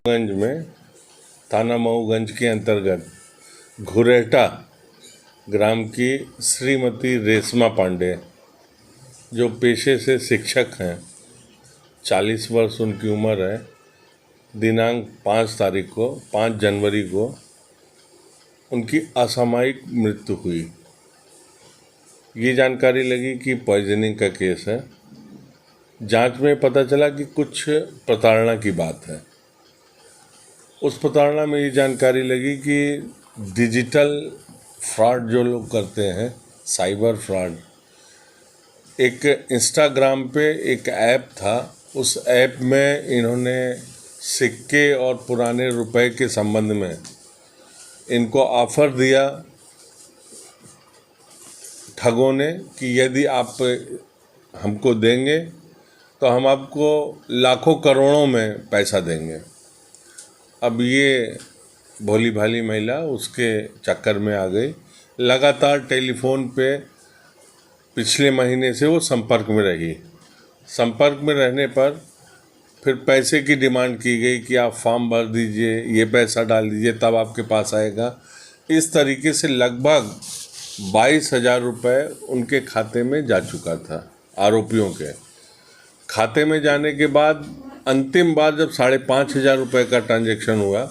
गंज में थाना मऊगंज के अंतर्गत घुरेटा ग्राम की श्रीमती रेशमा पांडे, जो पेशे से शिक्षक हैं, 40 वर्ष उनकी उम्र है। दिनांक 5 जनवरी को उनकी असामयिक मृत्यु हुई। ये जानकारी लगी कि पॉइजनिंग का केस है। जांच में पता चला कि कुछ प्रताड़ना की बात है। उस प्रताड़ना में ये जानकारी लगी कि डिजिटल फ्रॉड जो लोग करते हैं, साइबर फ्रॉड, एक इंस्टाग्राम पे एक ऐप था। उस ऐप में इन्होंने सिक्के और पुराने रुपए के संबंध में इनको ऑफ़र दिया ठगों ने कि यदि आप हमको देंगे तो हम आपको लाखों करोड़ों में पैसा देंगे। अब ये भोली भाली महिला उसके चक्कर में आ गई। लगातार टेलीफोन पे पिछले महीने से वो संपर्क में रही। संपर्क में रहने पर फिर पैसे की डिमांड की गई कि आप फॉर्म भर दीजिए, ये पैसा डाल दीजिए, तब आपके पास आएगा। इस तरीके से लगभग 22,000 रुपये उनके खाते में जा चुका था। आरोपियों के खाते में जाने के बाद अंतिम बार जब 5,500 रुपये का ट्रांजैक्शन हुआ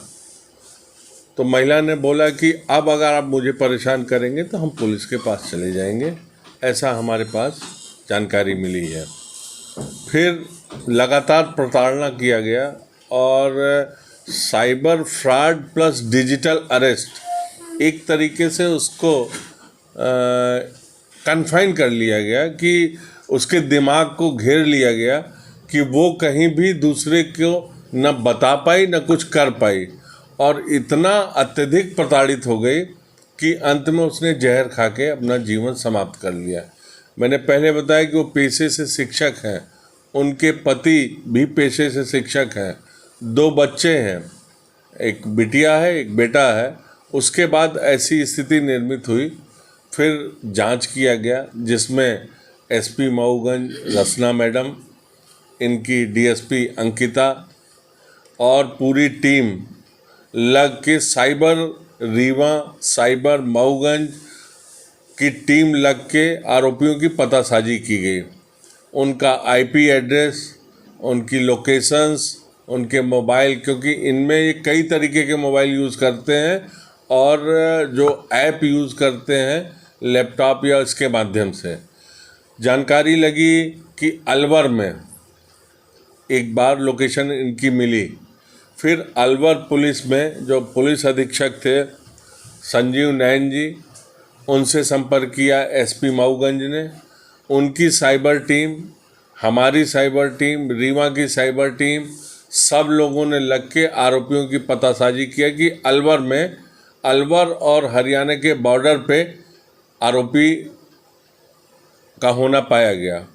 तो महिला ने बोला कि अब अगर आप मुझे परेशान करेंगे तो हम पुलिस के पास चले जाएंगे। ऐसा हमारे पास जानकारी मिली है। फिर लगातार प्रताड़ना किया गया और cyber fraud plus digital arrest, एक तरीके से उसको कन्फाइन कर लिया गया कि उसके दिमाग को घेर लिया गया कि वो कहीं भी दूसरे को न बता पाई न कुछ कर पाई, और इतना अत्यधिक प्रताड़ित हो गई कि अंत में उसने जहर खा के अपना जीवन समाप्त कर लिया। मैंने पहले बताया कि वो पेशे से शिक्षक हैं, उनके पति भी पेशे से शिक्षक हैं, 2 बच्चे हैं, एक बिटिया है एक बेटा है। उसके बाद ऐसी स्थिति निर्मित हुई। फिर जांच किया गया जिसमें एसपी मऊगंज रसना मैडम, इनकी डीएसपी अंकिता और पूरी टीम लग के साइबर रीवा, साइबर मऊगंज की टीम लग के आरोपियों की पतासाजी की गई। उनका आईपी एड्रेस, उनकी लोकेशंस, उनके मोबाइल, क्योंकि इनमें ये कई तरीके के मोबाइल यूज़ करते हैं और जो ऐप यूज़ करते हैं लैपटॉप या इसके माध्यम से। जानकारी लगी कि अलवर में एक बार लोकेशन इनकी मिली। फिर अलवर पुलिस में जो पुलिस अधीक्षक थे संजीव नैन जी, उनसे संपर्क किया एसपी मऊगंज ने। उनकी साइबर टीम, हमारी साइबर टीम, रीवा की साइबर टीम, सब लोगों ने लग के आरोपियों की पतासाजी किया कि अलवर और हरियाणा के बॉर्डर पे आरोपी का होना पाया गया।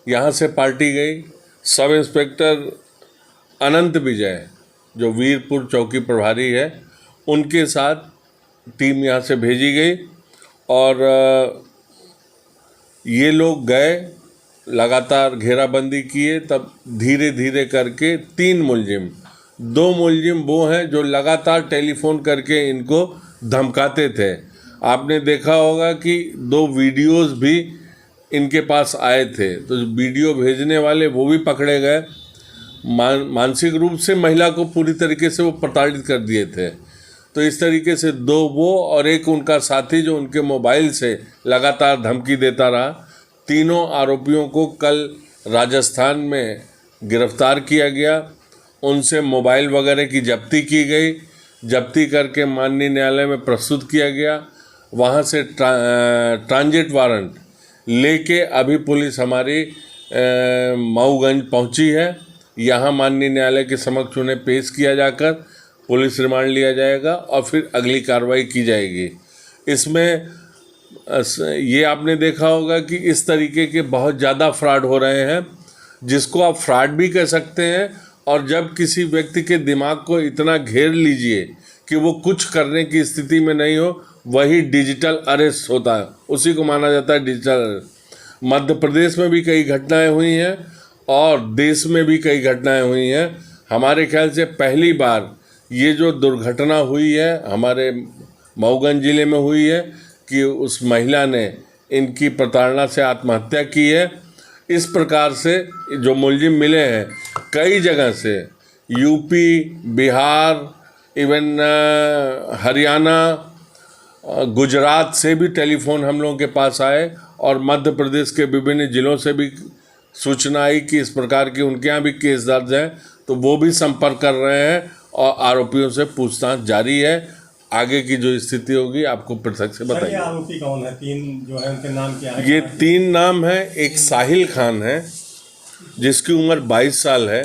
यहाँ से पार्टी गई। सब इंस्पेक्टर अनंत विजय, जो वीरपुर चौकी प्रभारी है, उनके साथ टीम यहाँ से भेजी गई और ये लोग गए, लगातार घेराबंदी किए। तब धीरे धीरे करके 3 मुलजिम, 2 मुलजिम वो हैं जो लगातार टेलीफोन करके इनको धमकाते थे। आपने देखा होगा कि 2 वीडियोस भी इनके पास आए थे, तो वीडियो भेजने वाले वो भी पकड़े गए। मानसिक रूप से महिला को पूरी तरीके से वो प्रताड़ित कर दिए थे। तो इस तरीके से 2 वो और एक उनका साथी जो उनके मोबाइल से लगातार धमकी देता रहा। तीनों आरोपियों को कल राजस्थान में गिरफ्तार किया गया। उनसे मोबाइल वगैरह की जब्ती की गई। जब्ती करके माननीय न्यायालय में प्रस्तुत किया गया। वहाँ से ट्रांजिट वारंट लेके अभी पुलिस हमारी मऊगंज पहुंची है। यहाँ माननीय न्यायालय के समक्ष उन्हें पेश किया जाकर पुलिस रिमांड लिया जाएगा और फिर अगली कार्रवाई की जाएगी। इसमें ये आपने देखा होगा कि इस तरीके के बहुत ज़्यादा फ्रॉड हो रहे हैं, जिसको आप फ्रॉड भी कह सकते हैं। और जब किसी व्यक्ति के दिमाग को इतना घेर लीजिए कि वो कुछ करने की स्थिति में नहीं हो, वही डिजिटल अरेस्ट होता है, उसी को माना जाता है डिजिटल अरेस्ट। मध्य प्रदेश में भी कई घटनाएं हुई हैं और देश में भी कई घटनाएं हुई हैं। हमारे ख्याल से पहली बार ये जो दुर्घटना हुई है हमारे मऊगंज जिले में हुई है कि उस महिला ने इनकी प्रताड़ना से आत्महत्या की है। इस प्रकार से जो मुलजिम मिले हैं कई जगह से, यूपी, बिहार, इवन हरियाणा, गुजरात से भी टेलीफोन हम लोगों के पास आए और मध्य प्रदेश के विभिन्न जिलों से भी सूचना आई कि इस प्रकार की उनके यहाँ भी केस दर्ज है। तो वो भी संपर्क कर रहे हैं और आरोपियों से पूछताछ जारी है। आगे की जो स्थिति होगी आपको पृथक से बताइए। आरोपी कौन है? 3 जो है उनके नाम क्या है? ये 3 नाम है। एक साहिल खान है जिसकी उम्र 22 साल है,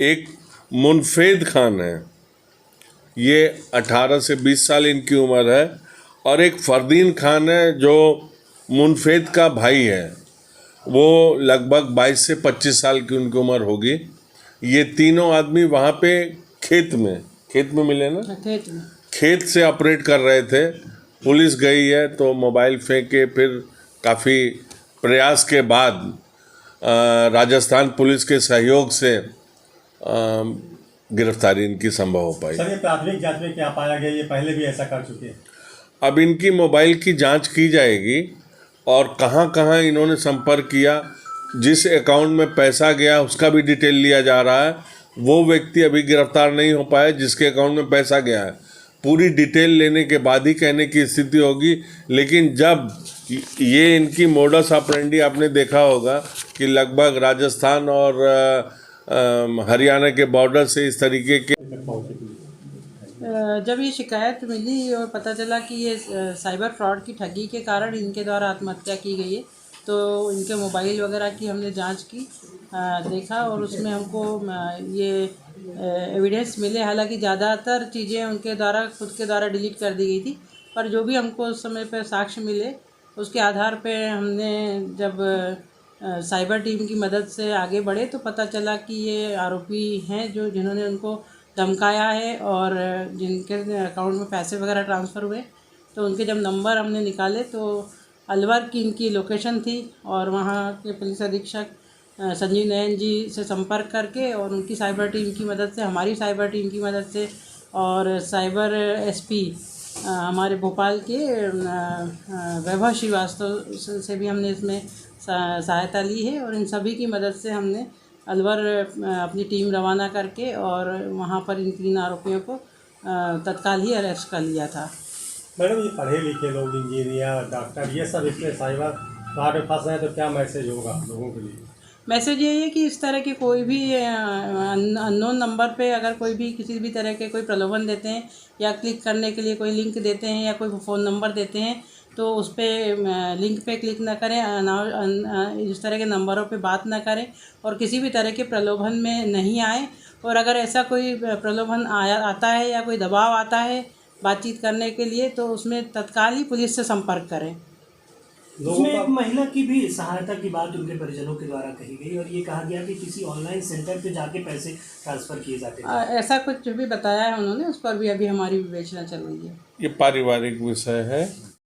एक मुनफेद खान है, ये 18 से 20 साल इनकी उम्र है, और एक फरदीन खान है जो मुनफेद का भाई है, वो लगभग 22 से 25 साल की उनकी उम्र होगी। ये तीनों आदमी वहाँ पे खेत में मिले ना, खेत से ऑपरेट कर रहे थे। पुलिस गई है तो मोबाइल फेंके, फिर काफ़ी प्रयास के बाद राजस्थान पुलिस के सहयोग से गिरफ्तारी इनकी संभव हो पाई। सर, ये प्राथमिक जांच में क्या पाया गया? ये पहले भी ऐसा कर चुके हैं। अब इनकी मोबाइल की जांच की जाएगी और कहाँ कहाँ इन्होंने संपर्क किया, जिस अकाउंट में पैसा गया उसका भी डिटेल लिया जा रहा है। वो व्यक्ति अभी गिरफ्तार नहीं हो पाया जिसके अकाउंट में पैसा गया है। पूरी डिटेल लेने के बाद ही कहने की स्थिति होगी। लेकिन जब ये इनकी मोडस ऑपरेंडी आपने देखा होगा कि लगभग राजस्थान और हरियाणा के बॉर्डर से इस तरीके के जब ये शिकायत मिली और पता चला कि ये साइबर फ्रॉड की ठगी के कारण इनके द्वारा आत्महत्या की गई है, तो इनके मोबाइल वगैरह की हमने जांच की, देखा और उसमें हमको ये एविडेंस मिले। हालांकि ज़्यादातर चीज़ें उनके द्वारा खुद के द्वारा डिलीट कर दी गई थी, पर जो भी हमको उस समय पर साक्ष्य मिले उसके आधार पे हमने जब साइबर टीम की मदद से आगे बढ़े तो पता चला कि ये आरोपी हैं जिन्होंने उनको धमकाया है और जिनके अकाउंट में पैसे वगैरह ट्रांसफ़र हुए। तो उनके जब नंबर हमने निकाले तो अलवर की इनकी लोकेशन थी और वहाँ के पुलिस अधीक्षक संजीव नयन जी से संपर्क करके और उनकी साइबर टीम की मदद से, हमारी साइबर टीम की मदद से और साइबर एसपी हमारे भोपाल के वैभव श्रीवास्तव से भी हमने इसमें सहायता ली है और इन सभी की मदद से हमने अलवर अपनी टीम रवाना करके और वहाँ पर इन 3 आरोपियों को तत्काल ही अरेस्ट कर लिया था। मैडम, ये पढ़े लिखे लोग, इंजीनियर, डॉक्टर, ये सब इसमें साइबर फ्रॉड में फंस हैं तो क्या मैसेज होगा लोगों के लिए? मैसेज यही है कि इस तरह के कोई भी अननोन नंबर पे अगर कोई भी किसी भी तरह के कोई प्रलोभन देते हैं या क्लिक करने के लिए कोई लिंक देते हैं या कोई फ़ोन नंबर देते हैं तो उस पर लिंक पे क्लिक ना करें, इस तरह के नंबरों पे बात ना करें और किसी भी तरह के प्रलोभन में नहीं आए। और अगर ऐसा कोई प्रलोभन आता है या कोई दबाव आता है बातचीत करने के लिए तो उसमें तत्काल ही पुलिस से संपर्क करें। उसमें एक महिला की भी सहायता की बात उनके परिजनों के द्वारा कही गई और ये कहा गया कि किसी ऑनलाइन सेंटर पे जाके पैसे ट्रांसफ़र किए जाते हैं। ऐसा कुछ भी बताया है उन्होंने, उस पर भी अभी हमारी विवेचना चल रही है। ये पारिवारिक विषय है।